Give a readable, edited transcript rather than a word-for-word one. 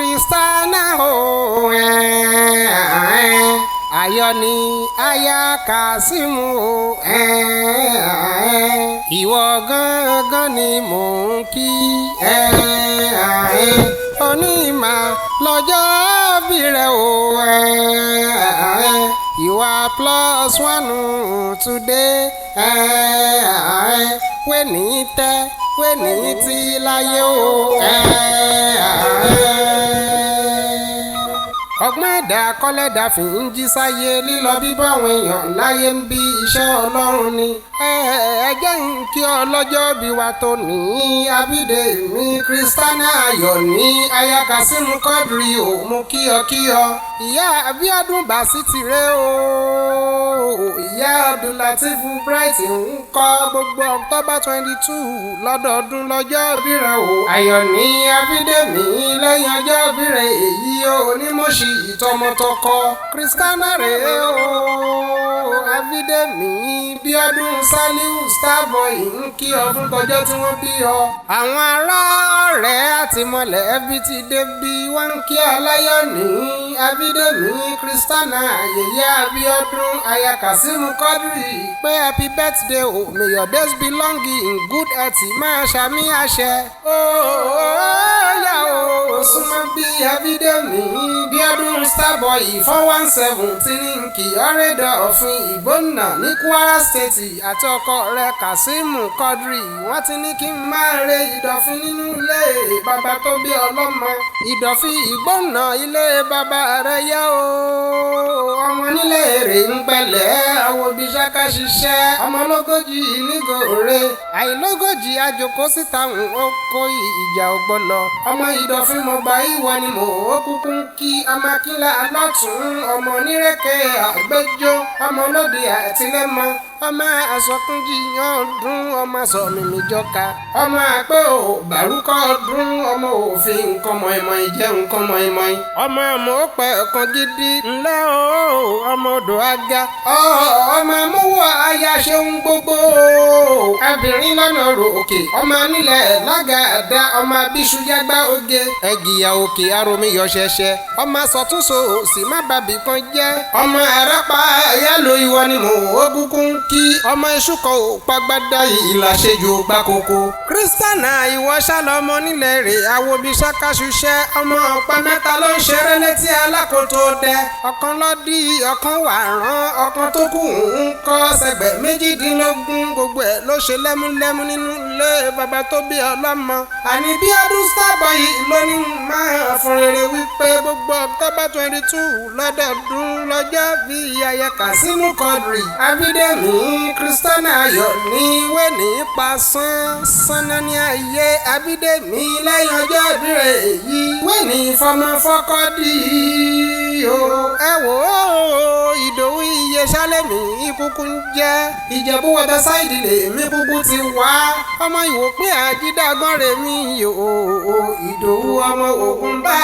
Kristana o ayọ̀ ni aya Kasimu o ìwọ gangan ni mò ń kí onímọ̀ lọ́jọ́ bí rẹ o you are +1 today wẹ́nì tẹ́ wẹ́nì tí láyé o ọgbọ́n ẹ̀dá kọ́lẹ́dà fi ń jí sáyé lílọ bíbọ́ àwọn èèyàn láyé ń bí iṣẹ́ Ọlọ́run ni ẹ jẹ́ ń kí ọlọ́jọ́ bí wa tó ní Abídèmí Kristana ayọ̀ ní aya Kasimu Quadri o mú kíyọ ìyá Abíọ́dún Básítì rẹ o ìyá Abdulateef Bright ń kọ́ gbogbo October 22 lọ́dọọdún lọ́jọ́ bí rẹ o ayọ̀ ní Abídèmí lẹ́yìn ọjọ́ bí rẹ èyí o onímọ̀ṣì ìtọmọtọkọ Kristana rẹ o Abídèmí Bíọ́dún Sàlíù Starboy ń kí ọ fún tọjọ́ tí wọ́n bí ọ. àwọn ará ọ̀rẹ́ àti mọ̀lẹ́bí ti débi wọ́n ń kí ọ láyọ̀ ní Abídèmí Kristana yèyé Abíọ́dún aya Kasimu Quadri pé happy birthday o may your days be long in good health máa ṣàmì àṣẹ. yà ó súnmọ́ bí Abídèmí Bíọ́dún Starboy 417 ti ní kí ọ̀rẹ́dọ̀ òfin Ìgbónà ní Kwara State àti ọkọ rẹ̀ Kasimu Quadri wọ́n ti ní kí n máa re Ìdọ̀fin nínú ilé bàbá tó bí ọlọ́mọ Ìdọ̀fin Ìgbónà ilé bàbá rẹ̀ yá o ọmọ nílé rè ń pẹ̀lẹ́ àwọn òbí ṣáká ṣiṣẹ́ ọmọ lógójì nígòrè àìlógójì àjòkó síta ó kó ìjà ògbọ́lọ ọmọ Ìdọ̀fin mo gbà ìwọ ni mò ó kúkú ń kí amákílá alátún ọmọ onírèké àgbẹjọ ọmọ olóde àtìlẹ́mọ ọmọ àsọkúnjìyàn ọdún ọmọ sọmìmìjọka ọmọ àpé ò bàrúkọ ọdún ọmọ òfin nǹkan mọ̀ọ́mọ̀ ìjẹun nǹkan mọ̀ọ́mọ̀ ọmọ àmọ́ pẹ̀ ọ̀kan gidi ńlẹ́ o ọmọ odò aga ọmọ amúwọ̀ aya ṣeun gbogbo abìnrin lọ́nà rò òkè ọmọ nílẹ̀ lágàdá ọmọ abíṣu yágbá oge ẹgìyà òkè aromiyọ ṣẹṣẹ ọmọ sọtúnṣe òsì má bàbí kan jẹ́ ọmọ àràpá yálò ìwọ ni mò ó bùkún kí ọmọ iṣu kan ò pagbádá ìlàṣẹjù gbàkókò Kristana ìwọ ṣàlọmọ nílẹ̀ rẹ̀ àwòbí ṣàkàṣùṣẹ́ ọmọ ọ̀pá mẹ́ta ló ń ṣeré létí alákòótó dẹ ọ̀kan lọ́dí ọ̀kan wà rán ọ̀kan tó kù ń kọ́ sẹgbẹ̀ méjìdínlógún gbogbo ẹ̀ ló ṣe lẹ́múlẹ́mú nínú ilé bàbá tó bí ọlọ́mọ àní Bíọ́dún Starboy lóní máa fún rere wípé gbogbo October 22 lọ́dọọdún lọ́jọ́ bí aya Kasimu Quadri Abídèmí Kristana ayọ̀ ní wẹ́nì pa sánná ní ayé Abídèmí lẹ́yìn ọjọ́ ìbíre èyí wẹ́nì fọmọ fọ́kọ́ dì í o ẹ wò ó Ìdòwú iye sálẹ̀mí ìkúkú ń jẹ́ Ìjẹ̀bú wọ́tà sáìdì lèmi kúkú ti wá ọmọ Ìwòpín àjídàgbọ́n rẹ̀ mí o Ìdòwú ọmọ Ògúnbàjò.